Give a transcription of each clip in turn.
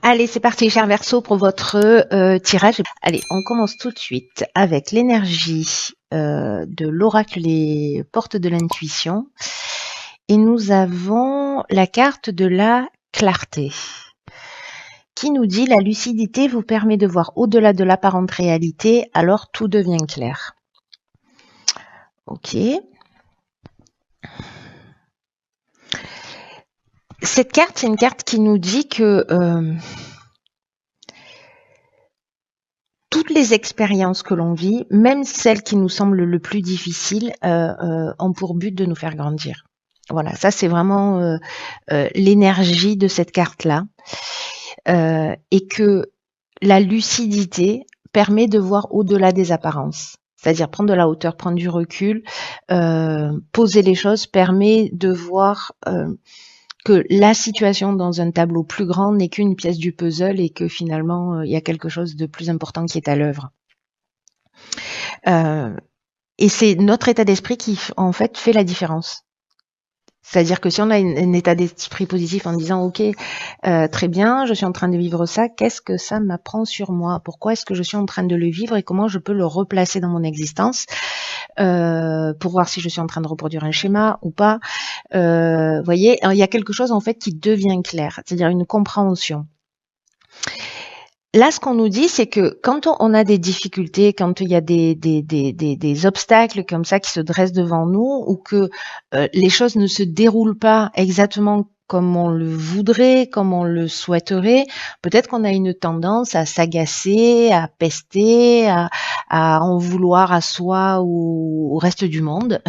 Allez, c'est parti, cher Verseau, pour votre tirage. Allez, on commence tout de suite avec l'énergie de l'oracle Les Portes de l'Intuition. Et nous avons la carte de la clarté, qui nous dit: la lucidité vous permet de voir au-delà de l'apparente réalité, alors tout devient clair. Ok. Cette carte, c'est une carte qui nous dit que toutes les expériences que l'on vit, même celles qui nous semblent le plus difficiles, ont pour but de nous faire grandir. Voilà, ça c'est vraiment l'énergie de cette carte-là. Et que la lucidité permet de voir au-delà des apparences. C'est-à-dire prendre de la hauteur, prendre du recul, poser les choses permet de voir que la situation dans un tableau plus grand n'est qu'une pièce du puzzle et que finalement, il y a quelque chose de plus important qui est à l'œuvre. Et c'est notre état d'esprit qui, en fait, fait la différence. C'est-à-dire que si on a un état d'esprit positif en disant « Ok, très bien, je suis en train de vivre ça, qu'est-ce que ça m'apprend sur moi? Pourquoi est-ce que je suis en train de le vivre et comment je peux le replacer dans mon existence pour voir si je suis en train de reproduire un schéma ou pas. » voyez, il y a quelque chose en fait qui devient clair, c'est-à-dire une compréhension. Là, ce qu'on nous dit, c'est que quand on a des difficultés, quand il y a des obstacles comme ça qui se dressent devant nous, ou que les choses ne se déroulent pas exactement comme on le voudrait, comme on le souhaiterait, peut-être qu'on a une tendance à s'agacer, à pester, à en vouloir à soi ou au reste du monde,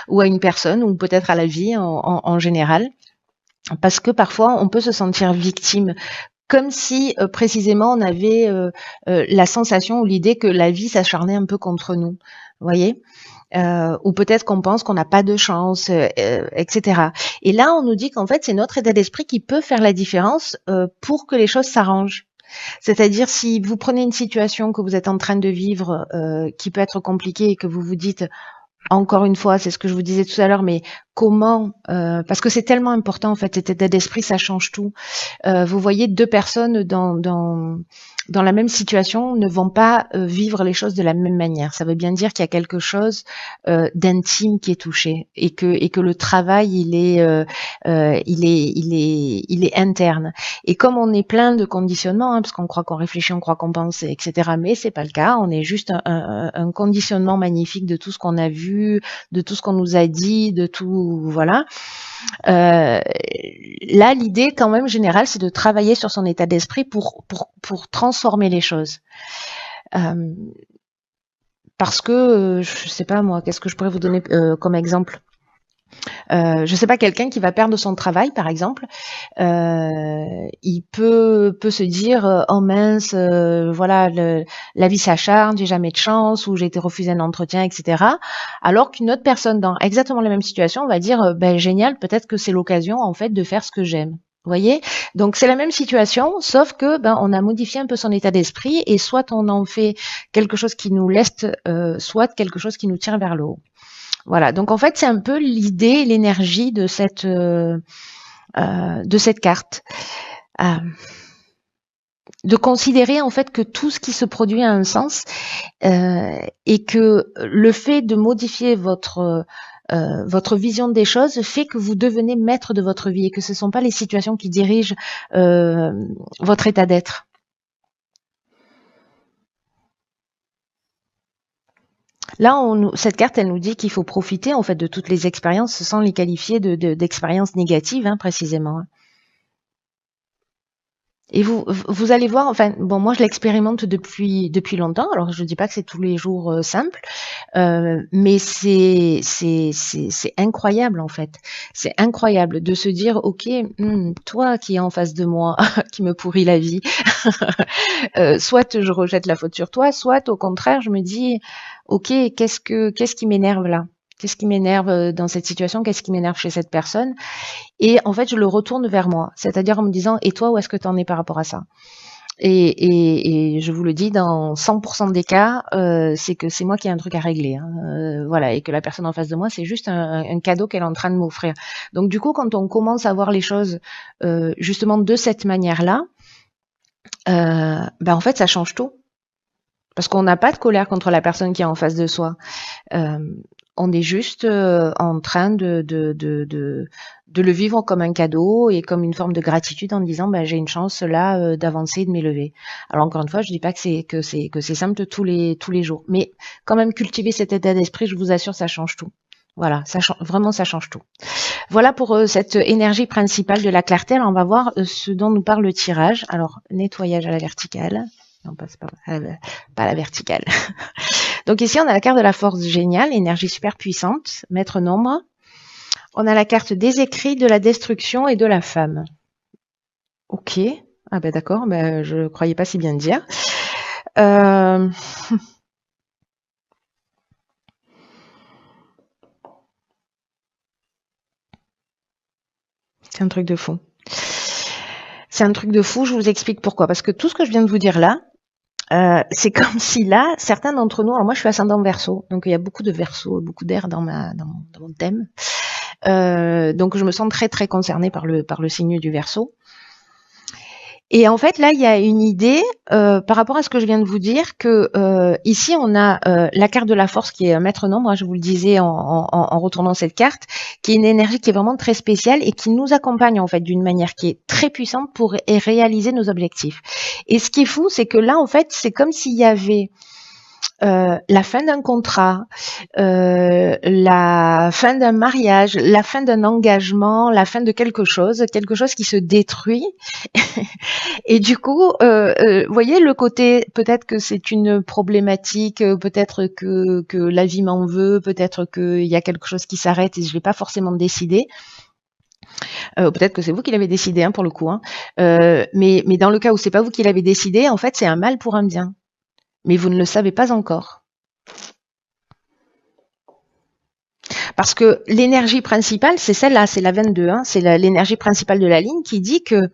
ou à une personne, ou peut-être à la vie en général. Parce que parfois, on peut se sentir victime, comme si précisément on avait la sensation ou l'idée que la vie s'acharnait un peu contre nous, vous voyez, ou peut-être qu'on pense qu'on n'a pas de chance, etc. Et là, on nous dit qu'en fait, c'est notre état d'esprit qui peut faire la différence pour que les choses s'arrangent. C'est-à-dire, si vous prenez une situation que vous êtes en train de vivre qui peut être compliquée et que vous vous dites: encore une fois, c'est ce que je vous disais tout à l'heure, mais comment parce que c'est tellement important en fait, cet état d'esprit, ça change tout. Vous voyez, deux personnes dans la même situation ne vont pas vivre les choses de la même manière. Ça veut bien dire qu'il y a quelque chose d'intime qui est touché et que le travail il est interne. Et comme on est plein de conditionnements, parce qu'on croit qu'on réfléchit, on croit qu'on pense, etc. Mais c'est pas le cas. On est juste un conditionnement magnifique de tout ce qu'on a vu, de tout ce qu'on nous a dit, de tout, voilà. Là, l'idée quand même générale, c'est de travailler sur son état d'esprit pour transformer les choses. Parce que, je sais pas moi, qu'est-ce que je pourrais vous donner comme exemple? Je sais pas, quelqu'un qui va perdre son travail, par exemple, il peut se dire oh mince, voilà, la vie s'acharne, j'ai jamais de chance, ou j'ai été refusé un entretien, etc. Alors qu'une autre personne dans exactement la même situation va dire ben génial, peut-être que c'est l'occasion en fait de faire ce que j'aime. Vous voyez, donc c'est la même situation, sauf que ben on a modifié un peu son état d'esprit et soit on en fait quelque chose qui nous laisse, soit quelque chose qui nous tire vers le haut. Voilà, donc en fait c'est un peu l'idée, l'énergie de cette carte, de considérer en fait que tout ce qui se produit a un sens et que le fait de modifier votre vision des choses fait que vous devenez maître de votre vie et que ce ne sont pas les situations qui dirigent votre état d'être. Là, cette carte, elle nous dit qu'il faut profiter en fait de toutes les expériences sans les qualifier d'expériences négatives, hein, précisément. Et vous allez voir, enfin, bon, moi je l'expérimente depuis longtemps. Alors je dis pas que c'est tous les jours simple, mais c'est incroyable en fait. C'est incroyable de se dire, ok, toi qui es en face de moi, qui me pourrit la vie, soit je rejette la faute sur toi, soit au contraire je me dis, ok, qu'est-ce qui m'énerve là? Qu'est-ce qui m'énerve dans cette situation? Qu'est-ce qui m'énerve chez cette personne? Et en fait, je le retourne vers moi. C'est-à-dire en me disant, et toi, où est-ce que tu en es par rapport à ça? Et je vous le dis, dans 100% des cas, c'est que c'est moi qui ai un truc à régler. Hein, voilà, et que la personne en face de moi, c'est juste un cadeau qu'elle est en train de m'offrir. Donc du coup, quand on commence à voir les choses justement de cette manière-là, en fait, ça change tout. Parce qu'on n'a pas de colère contre la personne qui est en face de soi. Euh, on est juste en train de le vivre comme un cadeau et comme une forme de gratitude en disant j'ai une chance là d'avancer et de m'élever. Alors encore une fois, je dis pas que c'est simple tous les jours, mais quand même cultiver cet état d'esprit, je vous assure, ça change tout. Voilà, vraiment ça change tout. Voilà pour cette énergie principale de la clarté. Alors on va voir ce dont nous parle le tirage. Alors nettoyage à la verticale. Non, pas à la verticale. Donc ici, on a la carte de la force géniale, énergie super puissante, maître nombre. On a la carte des écrits, de la destruction et de la femme. Ok. Ah ben d'accord, je croyais pas si bien dire. C'est un truc de fou. C'est un truc de fou, je vous explique pourquoi. Parce que tout ce que je viens de vous dire là, c'est comme si là, certains d'entre nous, alors moi je suis ascendant Verseau, donc il y a beaucoup de Verseau, beaucoup d'air dans mon thème. Donc je me sens très très concernée par le signe du Verseau. Et en fait, là, il y a une idée par rapport à ce que je viens de vous dire que ici, on a la carte de la force qui est un maître nombre, hein, je vous le disais en retournant cette carte, qui est une énergie qui est vraiment très spéciale et qui nous accompagne en fait d'une manière qui est très puissante pour réaliser nos objectifs. Et ce qui est fou, c'est que là, en fait, c'est comme s'il y avait la fin d'un contrat, la fin d'un mariage, la fin d'un engagement, la fin de quelque chose qui se détruit. Et du coup, voyez le côté, peut-être que c'est une problématique, peut-être que la vie m'en veut, peut-être qu'il y a quelque chose qui s'arrête et je ne l'ai pas forcément décidé. Peut-être que c'est vous qui l'avez décidé, hein, pour le coup. Hein. Mais dans le cas où c'est pas vous qui l'avez décidé, en fait, c'est un mal pour un bien. Mais vous ne le savez pas encore. Parce que l'énergie principale, c'est celle-là, c'est la 22, hein, c'est l'énergie principale de la ligne qui dit que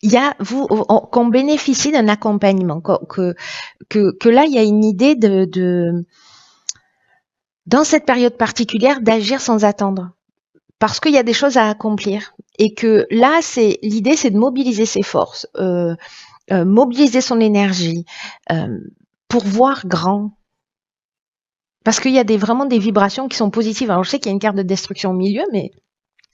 il y a qu'on bénéficie d'un accompagnement, que là il y a une idée dans cette période particulière d'agir sans attendre, parce qu'il y a des choses à accomplir et que là l'idée c'est de mobiliser ses forces, mobiliser son énergie pour voir grand. Parce qu'il y a vraiment des vibrations qui sont positives. Alors je sais qu'il y a une carte de destruction au milieu,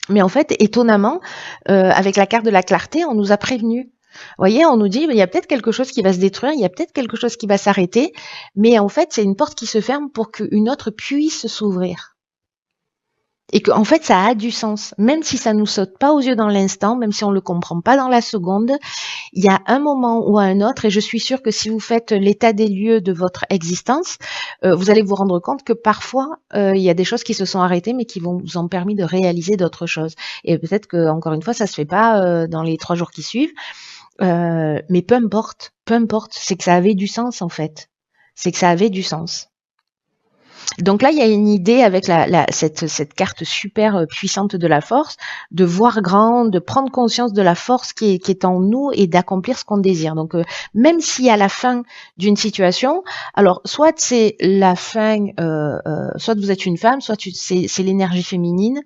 mais en fait, étonnamment, avec la carte de la clarté, on nous a prévenus. Vous voyez, on nous dit, il y a peut-être quelque chose qui va se détruire, il y a peut-être quelque chose qui va s'arrêter, mais en fait, c'est une porte qui se ferme pour qu'une autre puisse s'ouvrir. Et que, en fait, ça a du sens. Même si ça nous saute pas aux yeux dans l'instant, même si on le comprend pas dans la seconde, il y a un moment ou un autre, et je suis sûre que si vous faites l'état des lieux de votre existence, vous allez vous rendre compte que parfois, il y a des choses qui se sont arrêtées, mais qui vous ont permis de réaliser d'autres choses. Et peut-être que, encore une fois, ça se fait pas dans les 3 jours qui suivent, mais peu importe, c'est que ça avait du sens, en fait. C'est que ça avait du sens. Donc là, il y a une idée avec cette carte super puissante de la force, de voir grand, de prendre conscience de la force qui est en nous et d'accomplir ce qu'on désire. Donc même si à la fin d'une situation, alors soit c'est la fin, soit vous êtes une femme, soit c'est l'énergie féminine.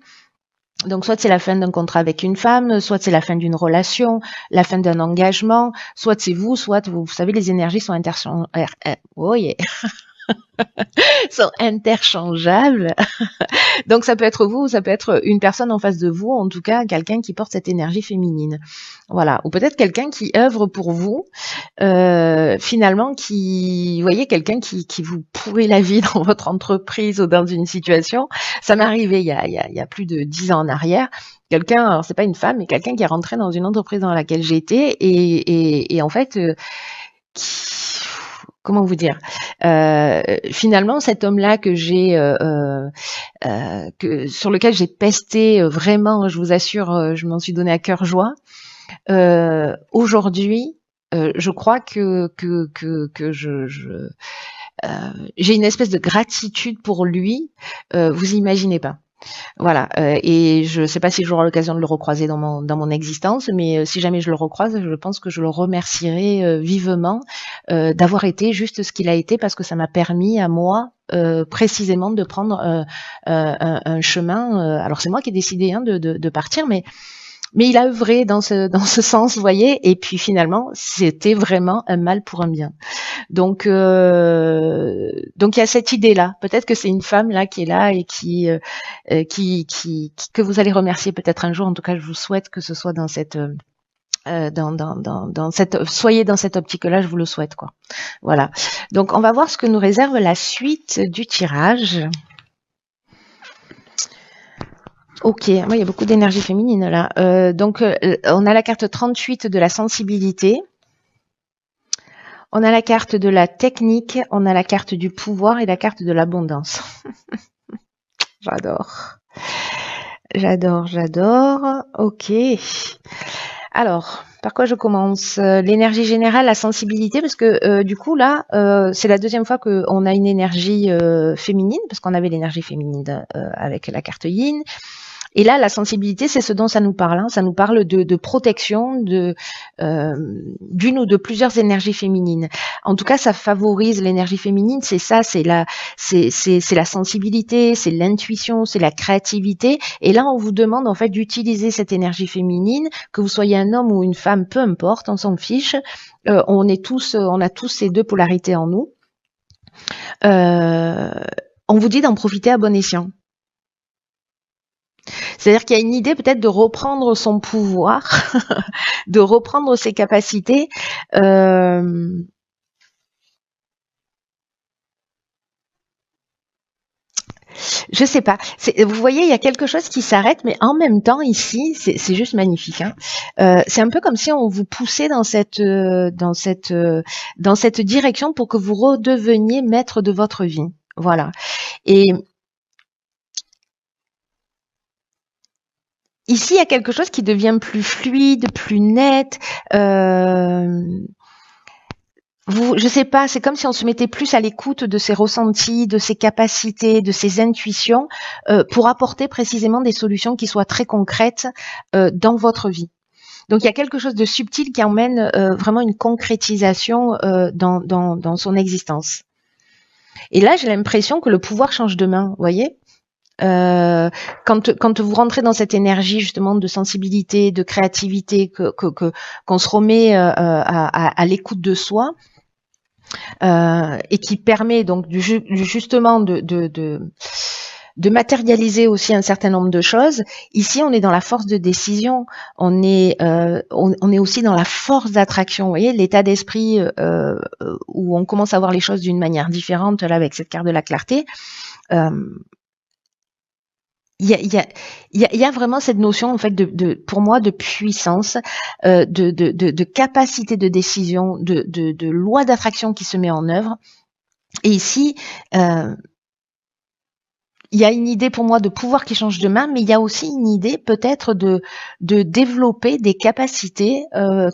Donc, soit c'est la fin d'un contrat avec une femme, soit c'est la fin d'une relation, la fin d'un engagement, soit c'est vous, soit vous savez, les énergies sont sont interchangeables. Donc ça peut être vous, ça peut être une personne en face de vous, en tout cas quelqu'un qui porte cette énergie féminine. Voilà, ou peut-être quelqu'un qui œuvre pour vous, finalement vous voyez, quelqu'un qui vous pourrit la vie dans votre entreprise ou dans une situation. Ça m'est arrivé il y a plus de 10 ans en arrière. Quelqu'un, alors c'est pas une femme, mais quelqu'un qui est rentré dans une entreprise dans laquelle j'étais et en fait, comment vous dire, finalement cet homme-là que sur lequel j'ai pesté vraiment, je vous assure, je m'en suis donné à cœur joie. Aujourd'hui, je crois que j'ai une espèce de gratitude pour lui, vous imaginez pas. Voilà, et je ne sais pas si j'aurai l'occasion de le recroiser dans mon existence, mais si jamais je le recroise, je pense que je le remercierai vivement d'avoir été juste ce qu'il a été, parce que ça m'a permis à moi précisément de prendre un chemin. Alors c'est moi qui ai décidé de partir, mais Mais il a œuvré dans ce sens, vous voyez, et puis finalement, c'était vraiment un mal pour un bien. Donc il y a cette idée-là. Peut-être que c'est une femme là qui est là et que vous allez remercier peut-être un jour. En tout cas, je vous souhaite que ce soit dans cette soyez dans cette optique-là, je vous le souhaite, quoi. Voilà. Donc, on va voir ce que nous réserve la suite du tirage. Ok, moi il y a beaucoup d'énergie féminine là. On a la carte 38 de la sensibilité. On a la carte de la technique, on a la carte du pouvoir et la carte de l'abondance. J'adore. J'adore. Ok. Alors, par quoi je commence? L'énergie générale, la sensibilité, parce que du coup là, c'est la deuxième fois qu'on a une énergie féminine, parce qu'on avait l'énergie féminine avec la carte Yin. Et là, la sensibilité, c'est ce dont ça nous parle. Ça nous parle de protection d'une ou de plusieurs énergies féminines. En tout cas, ça favorise l'énergie féminine. C'est ça, c'est la sensibilité, c'est l'intuition, c'est la créativité. Et là, on vous demande en fait d'utiliser cette énergie féminine, que vous soyez un homme ou une femme, peu importe, on s'en fiche. On a tous ces deux polarités en nous. On vous dit d'en profiter à bon escient. C'est-à-dire qu'il y a une idée peut-être de reprendre son pouvoir, de reprendre ses capacités. Je sais pas. Vous voyez, il y a quelque chose qui s'arrête, mais en même temps, ici, c'est juste magnifique. C'est un peu comme si on vous poussait dans cette direction pour que vous redeveniez maître de votre vie. Voilà. Et ici, il y a quelque chose qui devient plus fluide, plus net. Je sais pas, c'est comme si on se mettait plus à l'écoute de ses ressentis, de ses capacités, de ses intuitions, pour apporter précisément des solutions qui soient très concrètes dans votre vie. Donc il y a quelque chose de subtil qui emmène vraiment une concrétisation dans son existence. Et là, j'ai l'impression que le pouvoir change de main, vous voyez. Quand vous rentrez dans cette énergie justement de sensibilité, de créativité, qu'on se remet à l'écoute de soi, et qui permet donc justement de matérialiser aussi un certain nombre de choses. Ici, on est dans la force de décision, on est aussi dans la force d'attraction. Vous voyez, l'état d'esprit où on commence à voir les choses d'une manière différente là avec cette carte de la clarté. Il y a vraiment cette notion en fait pour moi de puissance, de capacité de décision, de loi d'attraction qui se met en œuvre. Et ici, il y a une idée pour moi de pouvoir qui change de main, mais il y a aussi une idée peut-être de développer des capacités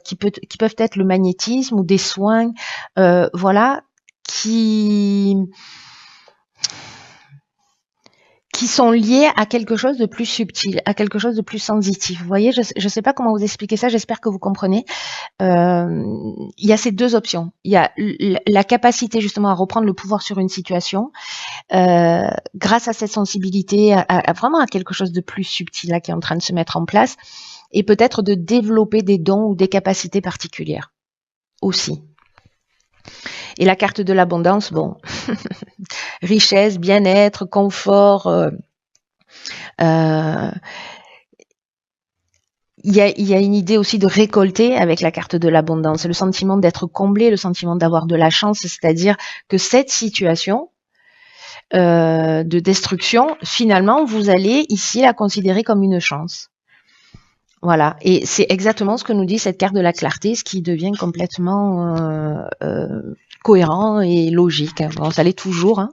qui peuvent être le magnétisme ou des soins, voilà, qui sont liés à quelque chose de plus subtil, à quelque chose de plus sensitif. Vous voyez, je ne sais pas comment vous expliquer ça, j'espère que vous comprenez. Il y a ces deux options. Il y a la capacité justement à reprendre le pouvoir sur une situation grâce à cette sensibilité, vraiment à quelque chose de plus subtil là qui est en train de se mettre en place, et peut-être de développer des dons ou des capacités particulières aussi. Et la carte de l'abondance, bon, richesse, bien-être, confort. Il y a une idée aussi de récolter avec la carte de l'abondance, le sentiment d'être comblé, le sentiment d'avoir de la chance, c'est-à-dire que cette situation de destruction, finalement, vous allez ici la considérer comme une chance. Voilà, et c'est exactement ce que nous dit cette carte de la clarté, ce qui devient complètement cohérent et logique. Bon, ça l'est toujours, hein.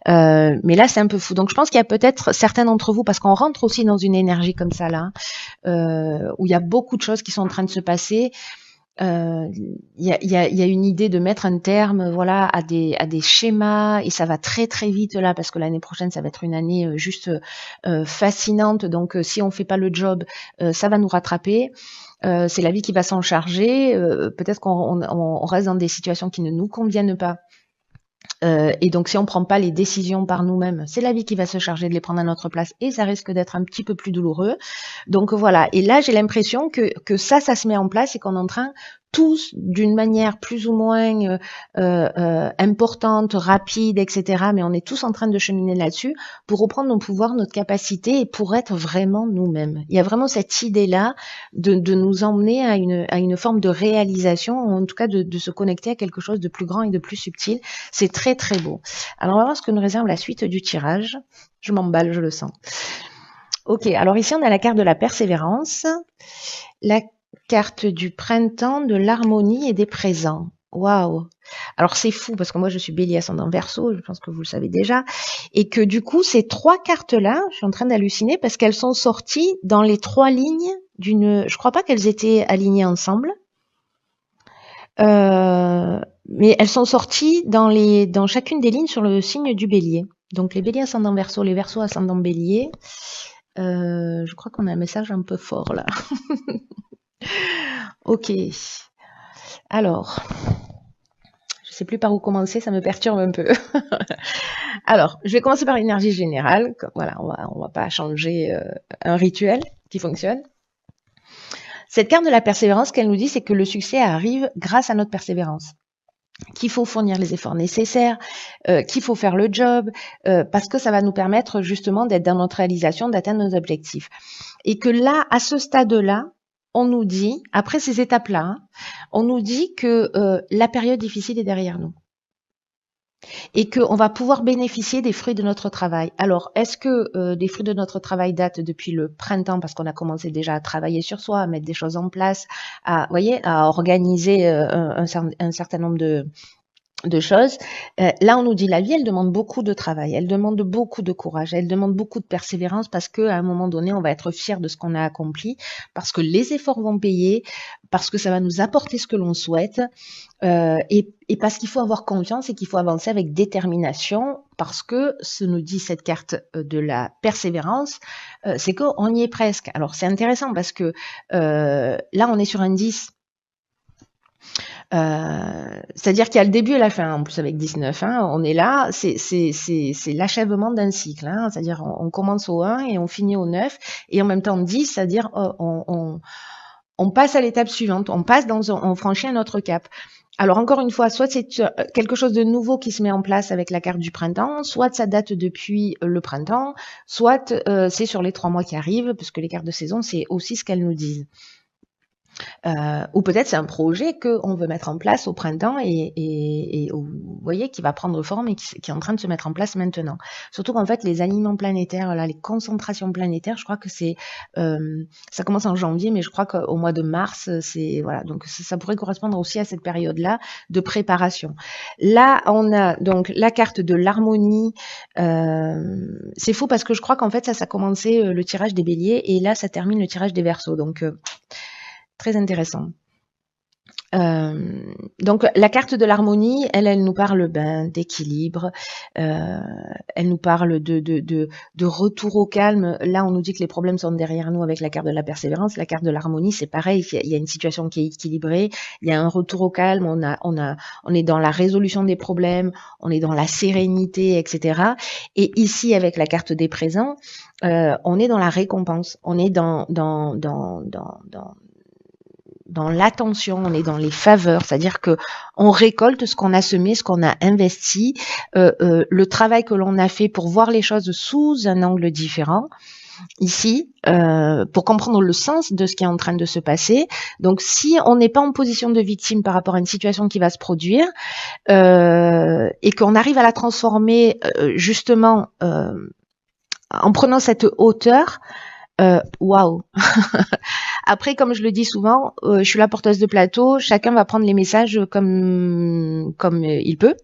Mais là, c'est un peu fou. Donc, je pense qu'il y a peut-être certains d'entre vous, parce qu'on rentre aussi dans une énergie comme ça, là, où il y a beaucoup de choses qui sont en train de se passer. Il y a une idée de mettre un terme, voilà, à des schémas, et ça va très très vite là, parce que l'année prochaine, ça va être une année juste fascinante. Donc, si on fait pas le job, ça va nous rattraper. C'est la vie qui va s'en charger. Peut-être qu'on reste dans des situations qui ne nous conviennent pas. Et donc, si on prend pas les décisions par nous-mêmes, c'est la vie qui va se charger de les prendre à notre place et ça risque d'être un petit peu plus douloureux. Donc voilà. Et là, j'ai l'impression que ça se met en place et qu'on est en train tous, d'une manière plus ou moins importante, rapide, etc. Mais on est tous en train de cheminer là-dessus pour reprendre nos pouvoirs, notre capacité et pour être vraiment nous-mêmes. Il y a vraiment cette idée-là de nous emmener à une forme de réalisation, ou en tout cas de se connecter à quelque chose de plus grand et de plus subtil. C'est très très beau. Alors on va voir ce que nous réserve la suite du tirage. Je m'emballe, je le sens. Ok, alors ici on a la carte de la persévérance, la carte du printemps, de l'harmonie et des présents. Waouh! Alors c'est fou parce que moi je suis Bélier ascendant Verseau, je pense que vous le savez déjà, et que du coup ces trois cartes-là, je suis en train d'halluciner parce qu'elles sont sorties dans les trois lignes d'une. Je crois pas qu'elles étaient alignées ensemble. Mais elles sont sorties dans chacune des lignes sur le signe du Bélier. Donc les Béliers ascendant Verseau, les Verseaux ascendant Bélier. Je crois qu'on a un message un peu fort là. Ok. Alors, je sais plus par où commencer, ça me perturbe un peu. Alors, je vais commencer par l'énergie générale. Voilà, on va pas changer un rituel qui fonctionne. Cette carte de la persévérance, ce qu'elle nous dit, c'est que le succès arrive grâce à notre persévérance. Qu'il faut fournir les efforts nécessaires, qu'il faut faire le job, parce que ça va nous permettre justement d'être dans notre réalisation, d'atteindre nos objectifs. Et que là, à ce stade-là, on nous dit, après ces étapes-là, hein, on nous dit que la période difficile est derrière nous. Et qu'on va pouvoir bénéficier des fruits de notre travail. Alors, est-ce que des fruits de notre travail datent depuis le printemps, parce qu'on a commencé déjà à travailler sur soi, à mettre des choses en place, à organiser un certain nombre de choses. Là, on nous dit la vie, elle demande beaucoup de travail, elle demande beaucoup de courage, elle demande beaucoup de persévérance parce qu'à un moment donné, on va être fier de ce qu'on a accompli, parce que les efforts vont payer, parce que ça va nous apporter ce que l'on souhaite, et parce qu'il faut avoir confiance et qu'il faut avancer avec détermination, parce que ce nous dit cette carte de la persévérance, c'est qu'on y est presque. Alors c'est intéressant parce que là, on est sur un 10. C'est-à-dire qu'il y a le début et la fin, en plus avec 19, hein, on est là, c'est l'achèvement d'un cycle, hein, c'est-à-dire on commence au 1 et on finit au 9, et en même temps 10, c'est-à-dire on passe à l'étape suivante, on franchit un autre cap. Alors encore une fois, soit c'est quelque chose de nouveau qui se met en place avec la carte du printemps, soit ça date depuis le printemps, soit c'est sur les 3 mois qui arrivent, parce que les cartes de saison, c'est aussi ce qu'elles nous disent. Ou peut-être c'est un projet qu'on veut mettre en place au printemps et vous voyez, qui va prendre forme et qui est en train de se mettre en place maintenant. Surtout qu'en fait, les alignements planétaires, là, les concentrations planétaires, je crois que c'est, ça commence en janvier, mais je crois qu'au mois de mars, c'est voilà. Donc ça pourrait correspondre aussi à cette période-là de préparation. Là, on a donc la carte de l'harmonie. C'est fou parce que je crois qu'en fait ça a commencé le tirage des Béliers et là ça termine le tirage des Verseaux. Donc très intéressant. Donc la carte de l'harmonie, elle nous parle d'équilibre, elle nous parle de retour au calme. Là, on nous dit que les problèmes sont derrière nous avec la carte de la persévérance. La carte de l'harmonie, c'est pareil, il y a une situation qui est équilibrée, il y a un retour au calme, on est dans la résolution des problèmes, on est dans la sérénité, etc. Et ici, avec la carte des présents, on est dans la récompense, on est dans l'attention, on est dans les faveurs, c'est-à-dire que on récolte ce qu'on a semé, ce qu'on a investi, le travail que l'on a fait pour voir les choses sous un angle différent. Ici, pour comprendre le sens de ce qui est en train de se passer. Donc, si on n'est pas en position de victime par rapport à une situation qui va se produire, et qu'on arrive à la transformer justement en prenant cette hauteur, waouh. Après, comme je le dis souvent, je suis la porteuse de plateau. Chacun va prendre les messages comme il peut.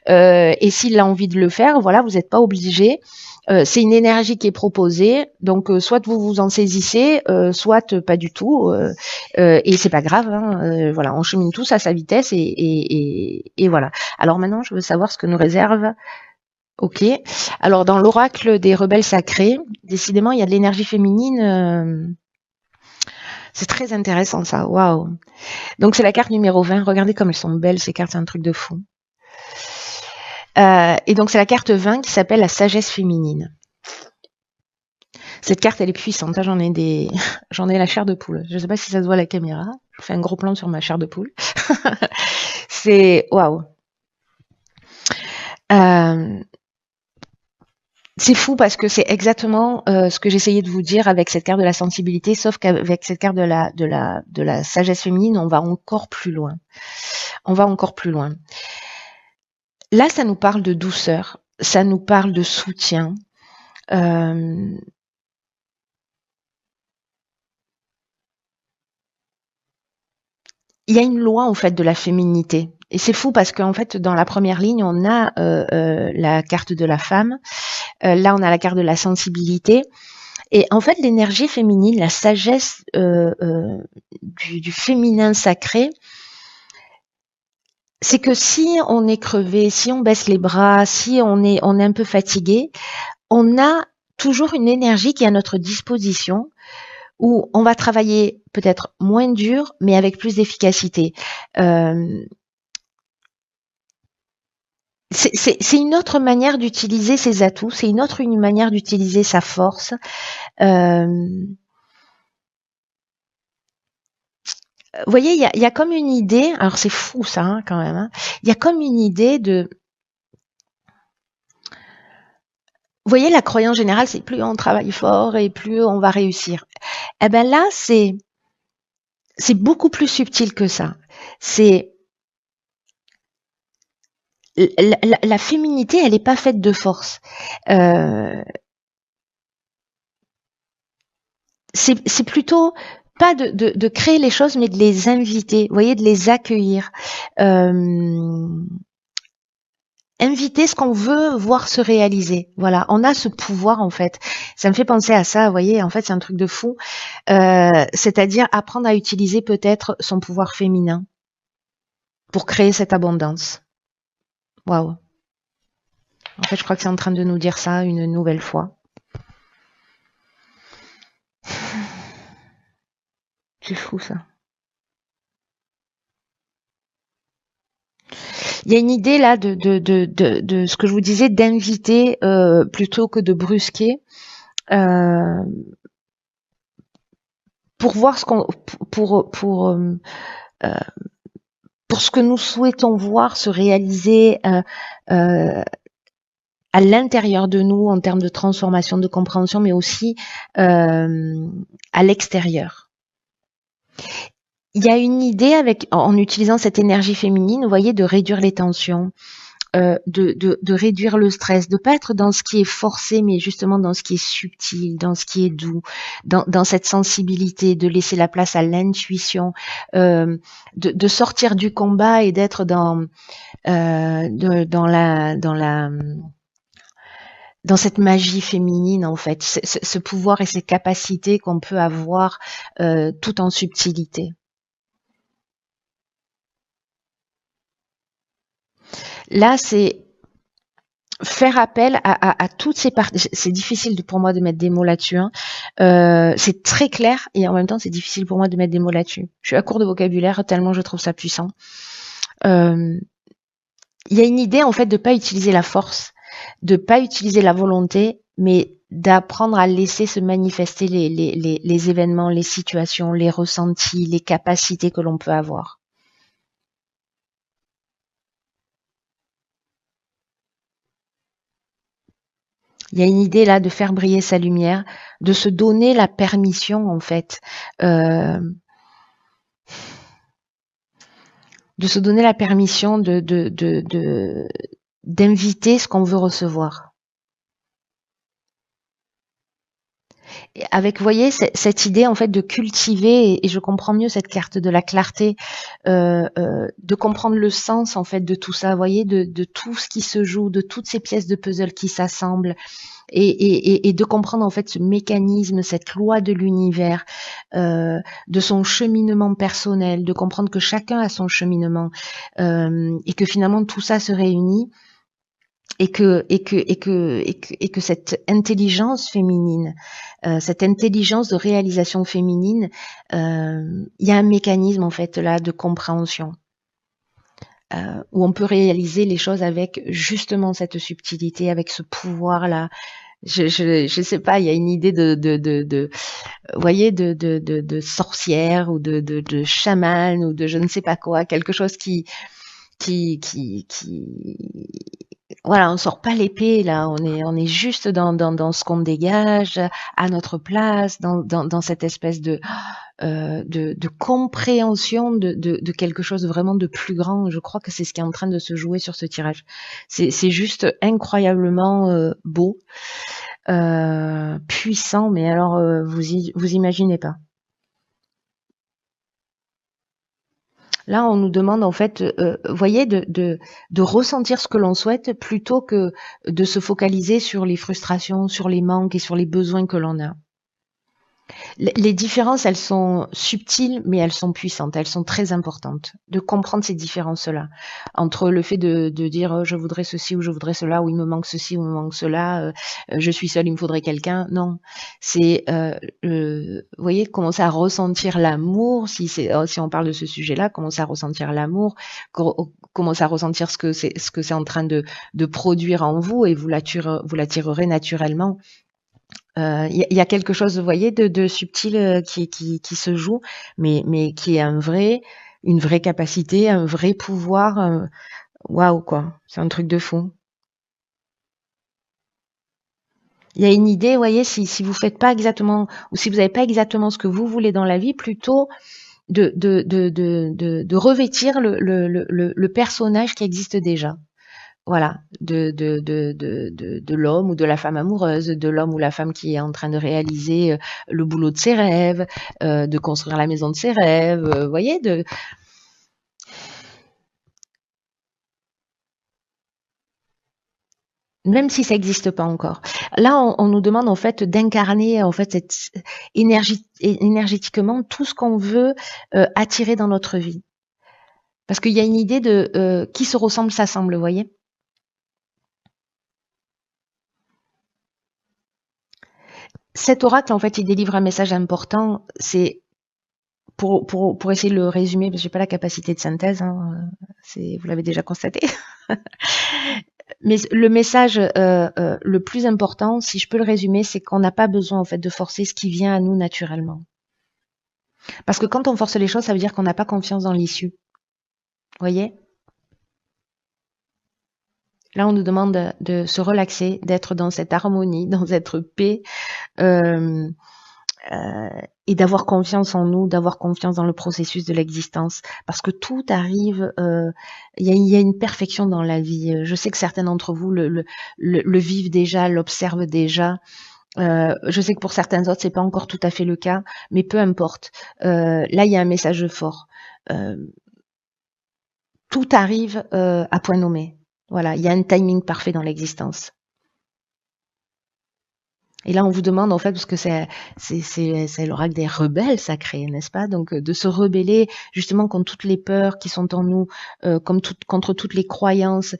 Et s'il a envie de le faire, voilà, vous n'êtes pas obligé. C'est une énergie qui est proposée, donc soit vous vous en saisissez, soit pas du tout. Et c'est pas grave. Hein, voilà, on chemine tous à sa vitesse et voilà. Alors maintenant, je veux savoir ce que nous réserve. Ok. Alors dans l'oracle des rebelles sacrés, décidément, il y a de l'énergie féminine. C'est très intéressant ça, waouh. Donc c'est la carte numéro 20, regardez comme elles sont belles ces cartes, c'est un truc de fou. Et donc c'est la carte 20 qui s'appelle la sagesse féminine. Cette carte, elle est puissante. J'en ai j'en ai la chair de poule. Je ne sais pas si ça se voit à la caméra. Je fais un gros plan sur ma chair de poule. C'est waouh. C'est fou parce que c'est exactement ce que j'essayais de vous dire avec cette carte de la sensibilité, sauf qu'avec cette carte de la sagesse féminine, on va encore plus loin. On va encore plus loin. Là, ça nous parle de douceur, ça nous parle de soutien. Il y a une loi en fait de la féminité. Et c'est fou parce qu'en fait, dans la première ligne, on a la carte de la femme. Là, on a la carte de la sensibilité. Et en fait, l'énergie féminine, la sagesse du féminin sacré, c'est que si on est crevé, si on baisse les bras, si on est un peu fatigué, on a toujours une énergie qui est à notre disposition où on va travailler peut-être moins dur, mais avec plus d'efficacité. C'est une autre manière d'utiliser ses atouts, c'est une autre manière d'utiliser sa force. Vous voyez, il y a comme une idée, alors c'est fou ça hein, quand même, hein, il y a comme une idée de... Vous voyez, la croyance générale, c'est plus on travaille fort et plus on va réussir. Eh ben là, c'est beaucoup plus subtil que ça. C'est la féminité, elle n'est pas faite de force. C'est plutôt pas de créer les choses, mais de les inviter, vous voyez, de les accueillir. Inviter ce qu'on veut voir se réaliser. Voilà, on a ce pouvoir en fait. Ça me fait penser à ça, vous voyez, en fait c'est un truc de fou. C'est-à-dire apprendre à utiliser peut-être son pouvoir féminin pour créer cette abondance. Waouh. En fait, je crois que c'est en train de nous dire ça une nouvelle fois. C'est fou ça. Il y a une idée là de ce que je vous disais d'inviter plutôt que de brusquer pour voir ce qu'on pour ce que nous souhaitons voir se réaliser à l'intérieur de nous en termes de transformation, de compréhension, mais aussi à l'extérieur. Il y a une idée en utilisant cette énergie féminine, vous voyez, de réduire les tensions, de réduire le stress, de pas être dans ce qui est forcé, mais justement dans ce qui est subtil, dans ce qui est doux, dans cette sensibilité, de laisser la place à l'intuition, de sortir du combat et d'être dans cette magie féminine en fait, ce pouvoir et ces capacités qu'on peut avoir tout en subtilité. Là, c'est faire appel à toutes ces parties. C'est difficile pour moi de mettre des mots là-dessus. Hein. C'est très clair et en même temps, c'est difficile pour moi de mettre des mots là-dessus. Je suis à court de vocabulaire tellement je trouve ça puissant. Il y a une idée en fait de pas utiliser la force, de pas utiliser la volonté, mais d'apprendre à laisser se manifester les événements, les situations, les ressentis, les capacités que l'on peut avoir. Il y a une idée là de faire briller sa lumière, de se donner la permission en fait, de se donner la permission d'inviter ce qu'on veut recevoir. Et avec, vous voyez, cette idée en fait de cultiver, et je comprends mieux cette carte de la clarté, de comprendre le sens en fait de tout ça, vous voyez, de tout ce qui se joue, de toutes ces pièces de puzzle qui s'assemblent, et de comprendre en fait ce mécanisme, cette loi de l'univers, de son cheminement personnel, de comprendre que chacun a son cheminement, et que finalement tout ça se réunit. Et que cette intelligence féminine, cette intelligence de réalisation féminine, il y a un mécanisme en fait là de compréhension. où on peut réaliser les choses avec justement cette subtilité, avec ce pouvoir-là. Je sais pas, il y a une idée vous voyez, de sorcière ou de chaman ou de je ne sais pas quoi, quelque chose qui, voilà, on sort pas l'épée là, on est juste dans ce qu'on dégage à notre place, dans cette espèce de compréhension de quelque chose vraiment de plus grand. Je crois que c'est ce qui est en train de se jouer sur ce tirage. C'est juste incroyablement beau, puissant, mais alors vous imaginez pas. Là, on nous demande en fait, voyez, de ressentir ce que l'on souhaite plutôt que de se focaliser sur les frustrations, sur les manques et sur les besoins que l'on a. Les différences, elles sont subtiles, mais elles sont puissantes, elles sont très importantes. De comprendre ces différences-là, entre le fait de dire je voudrais ceci ou je voudrais cela, ou il me manque ceci ou il me manque cela, je suis seule, il me faudrait quelqu'un. Non, c'est, vous voyez, commencer à ressentir l'amour, si on parle de ce sujet-là, commencer à ressentir l'amour, commencer à ressentir ce que c'est en train de produire en vous, et vous l'attirerez naturellement. Y a quelque chose, vous voyez, de subtil qui se joue, mais qui est une vraie capacité, un vrai pouvoir. Waouh, quoi. C'est un truc de fou. Il y a une idée, vous voyez, si vous faites pas exactement, ou si vous n'avez pas exactement ce que vous voulez dans la vie, plutôt de revêtir le personnage qui existe déjà. Voilà, de l'homme ou de la femme amoureuse, de l'homme ou la femme qui est en train de réaliser le boulot de ses rêves, de construire la maison de ses rêves, vous voyez, même si ça n'existe pas encore. Là, on nous demande en fait d'incarner en fait cette énergétiquement tout ce qu'on veut attirer dans notre vie. Parce qu'il y a une idée de qui se ressemble s'assemble, vous voyez. Cet oracle, en fait, il délivre un message important. C'est pour essayer de le résumer, parce que j'ai pas la capacité de synthèse, hein, vous l'avez déjà constaté. Mais le message le plus important, si je peux le résumer, c'est qu'on n'a pas besoin en fait de forcer ce qui vient à nous naturellement. Parce que quand on force les choses, ça veut dire qu'on n'a pas confiance dans l'issue. Vous voyez? Là, on nous demande de se relaxer, d'être dans cette harmonie, dans cette paix. Euh, et d'avoir confiance en nous, d'avoir confiance dans le processus de l'existence, parce que tout arrive, y a une perfection dans la vie. Je sais que certains d'entre vous le vivent déjà, l'observent déjà. Je sais que pour certains autres, c'est pas encore tout à fait le cas, mais peu importe. Là, il y a un message fort. Euh, Tout arrive à point nommé. Voilà, il y a un timing parfait dans l'existence. Et là, on vous demande, en fait, parce que c'est l'oracle des rebelles sacrés, n'est-ce pas? Donc, de se rebeller justement contre toutes les peurs qui sont en nous, contre toutes les croyances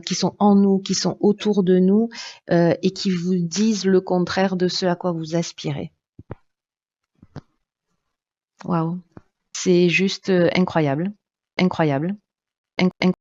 qui sont en nous, qui sont autour de nous, et qui vous disent le contraire de ce à quoi vous aspirez. Waouh! C'est juste incroyable, incroyable,